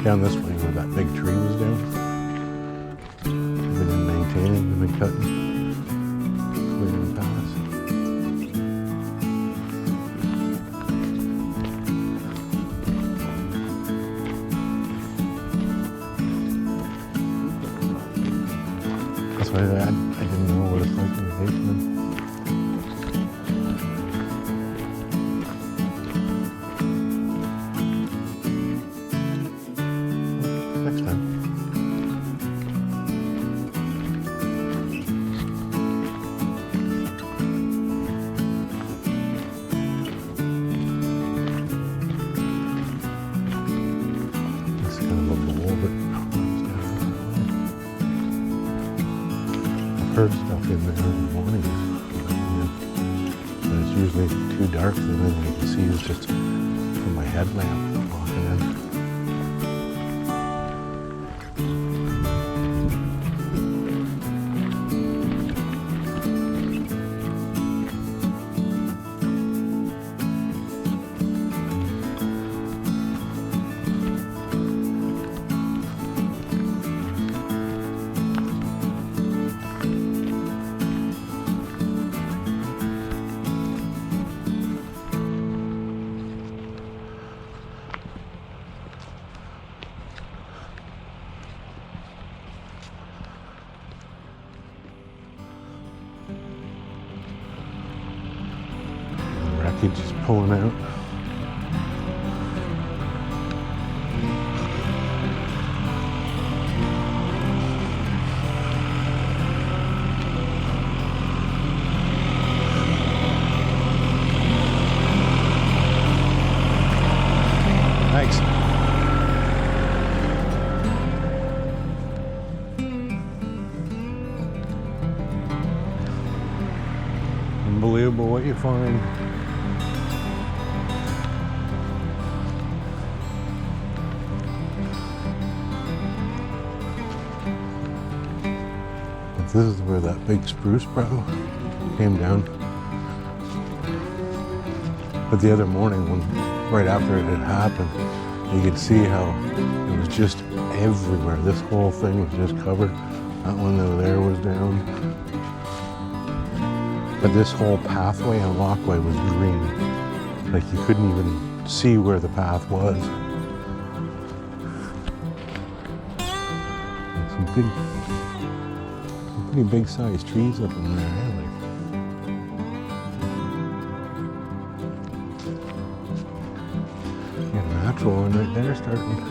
down this way where that big tree was down. They've been maintaining, they've been cutting, clearing the paths. That's why I didn't know what it's like in the basement. Next time. It's kind of a bowl, but I've heard stuff in there in the morning. But it's usually too dark, and then I can see it's just from my headlamp walking in. Wreckage is pulling out. Thanks. Unbelievable what you find. This is where that big spruce bough came down. But the other morning, right after it had happened, you could see how it was just everywhere. This whole thing was just covered. That one over there was down. But this whole pathway and walkway was green. Like you couldn't even see where the path was. And some pretty big sized trees up in there, eh? Like, got a natural one right there starting.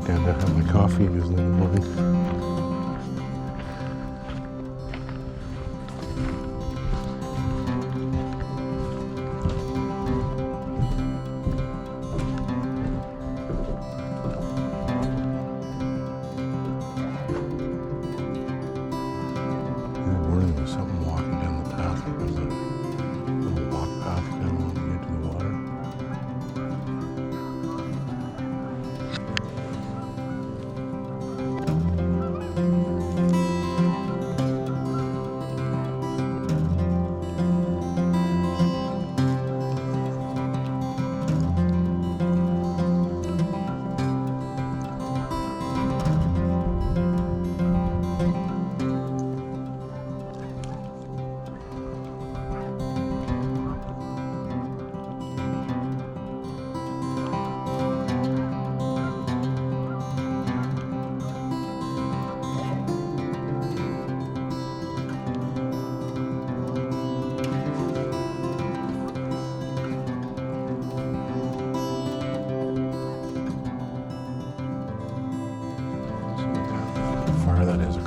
Down to have my coffee usually in the morning.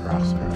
across there.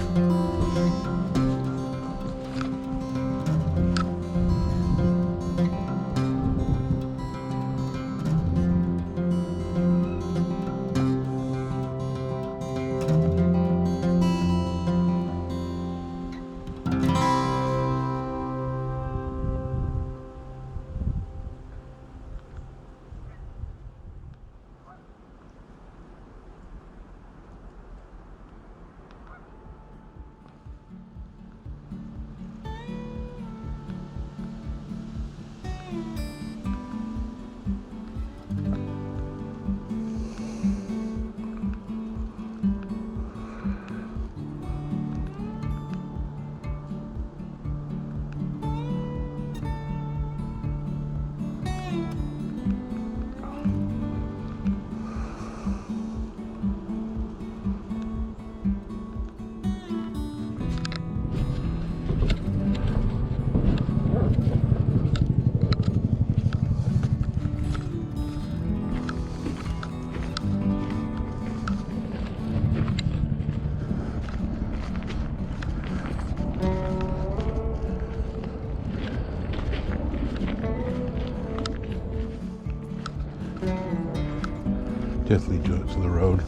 Just lead to the road.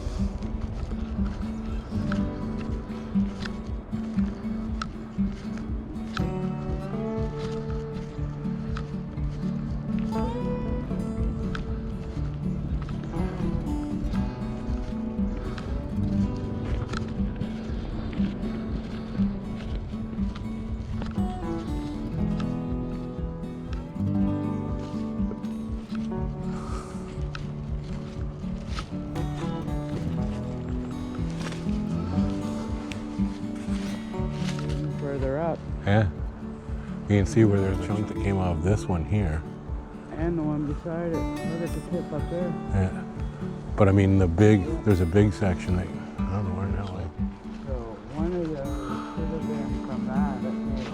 Further up. Yeah. You can see where there's a chunk that came off this one here. And the one beside it. Look at the tip up there. Yeah. But I mean, there's a big section that, I don't know where now. So one of those should have been from that, maybe.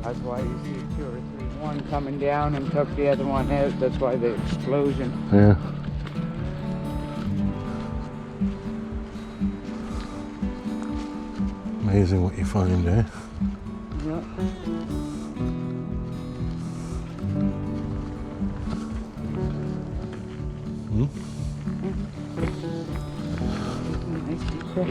That's why you see 2 or 3. One coming down and took the other one out. That's why the explosion. Yeah. Amazing what you find, eh? Yep. Hmm? Nice picture.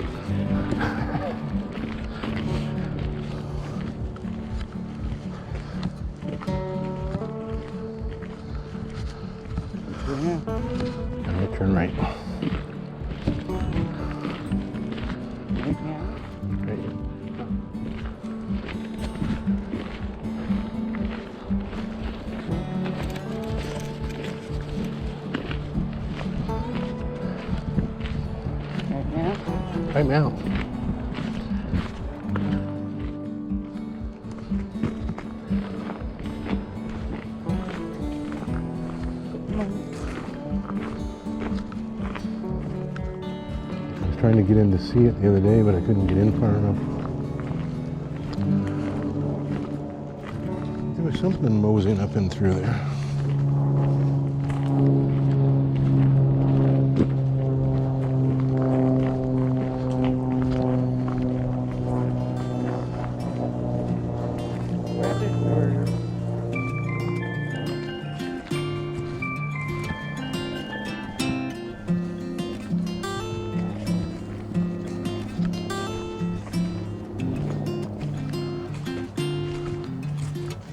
Yeah. Now turn right. Right now. Right. Right now. Right now. I was trying to get in to see it the other day, but I couldn't get in far enough. There was something moseying up and through there.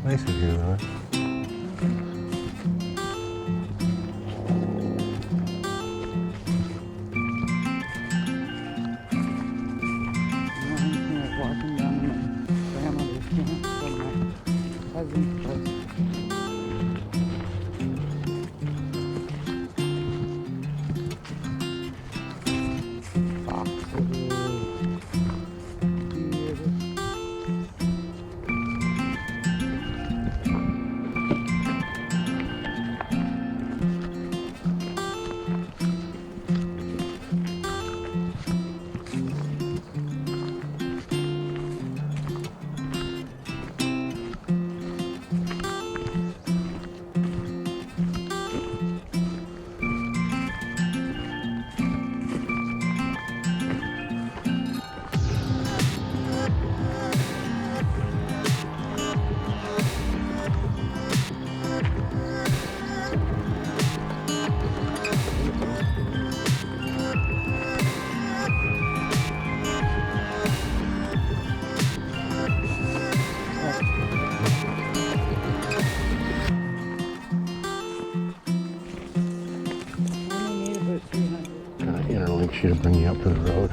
Nice in here, though. Walking down to my grandmother's camp from my cousin's place. Foxes, deer. like she to bring you up to the road.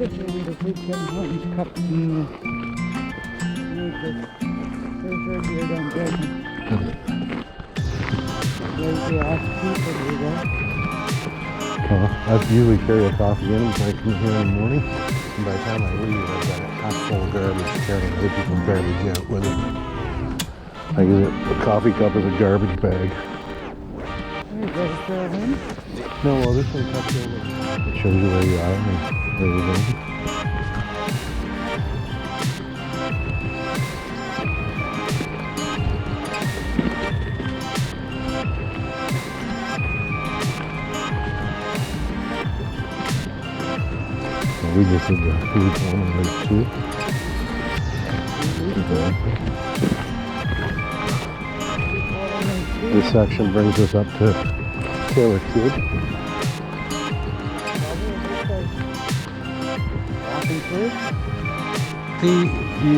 If we can hunt cups and pretty sure deer don't get them. Lazy ass people do that. I usually carry a coffee in when I come here in the morning. And by the time I leave, I've got a half full of garbage carrying other people's garbage out with it. I use it, the coffee cup as a garbage bag. You gotta throw it in. No, well, this one cups over. It shows you where you are and where you're going. We just did the food one and there's two. This section brings us up to Taylor Kid. Walking through.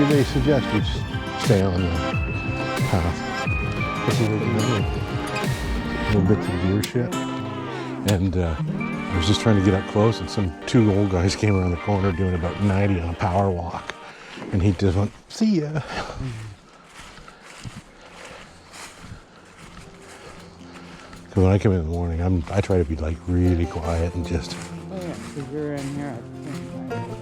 They suggest you stay on the path. This is little bits of deer shit. And I was just trying to get up close, and two old guys came around the corner doing about 90 on a power walk. And he just went, see ya. Because when I come in the morning, I try to be like really quiet and just. Oh yeah, because you're in here at the same time.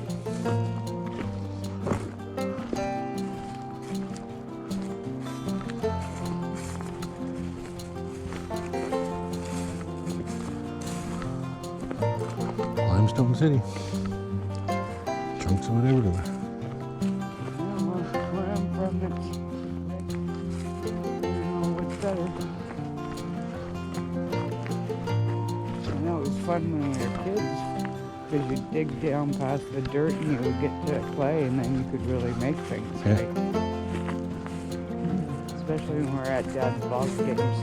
Limestone City. Chunks of it everywhere. Yeah, well, where I'm from, it's, you know what's better. I know it was fun when we were kids, because you dig down past the dirt and you would get to play, and then you could really make things, Yeah. right? Especially when we were at Dad's ball games,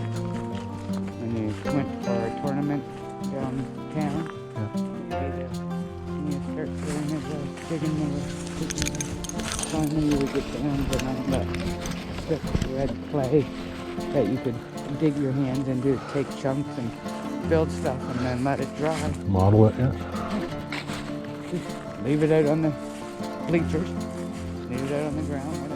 when you went for a tournament downtown. And you start doing it, digging the finally you would get down to that strip of red clay that you could dig your hands into, take chunks and build stuff and then let it dry. Model it, yeah. Just leave it out on the bleachers, leave it out on the ground, whatever.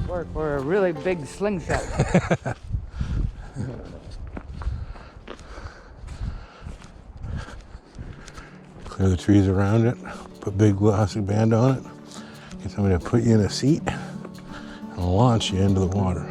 work or a really big slingshot. Clear the trees around it, put big elastic band on it, get somebody to put you in a seat and launch you into the water.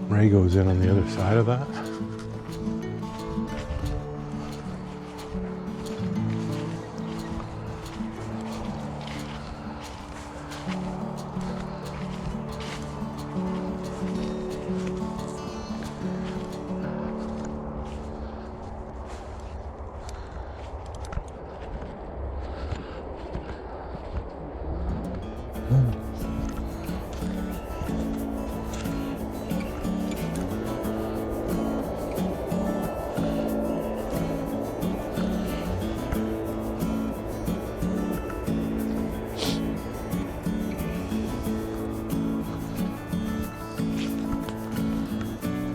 Ray goes in on the other side of that.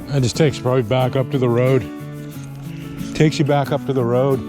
That just takes you probably back up to the road. Takes you back up to the road.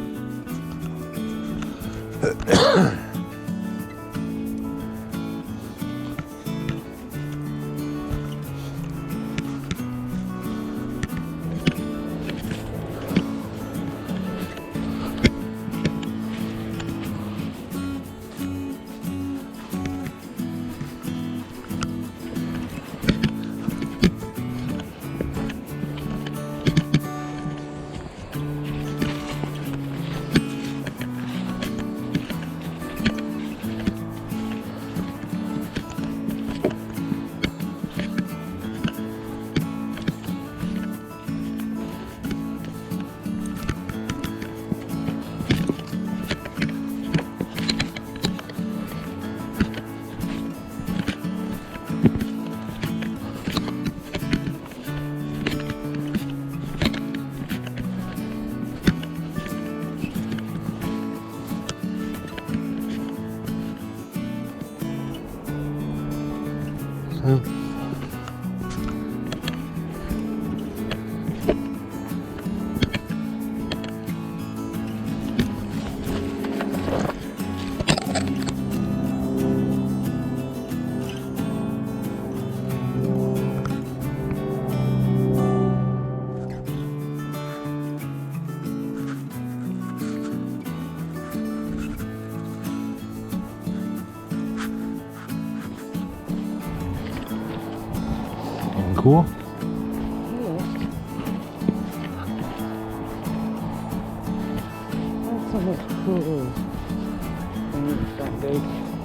cool? Hello. That's so much cooler than Sunday.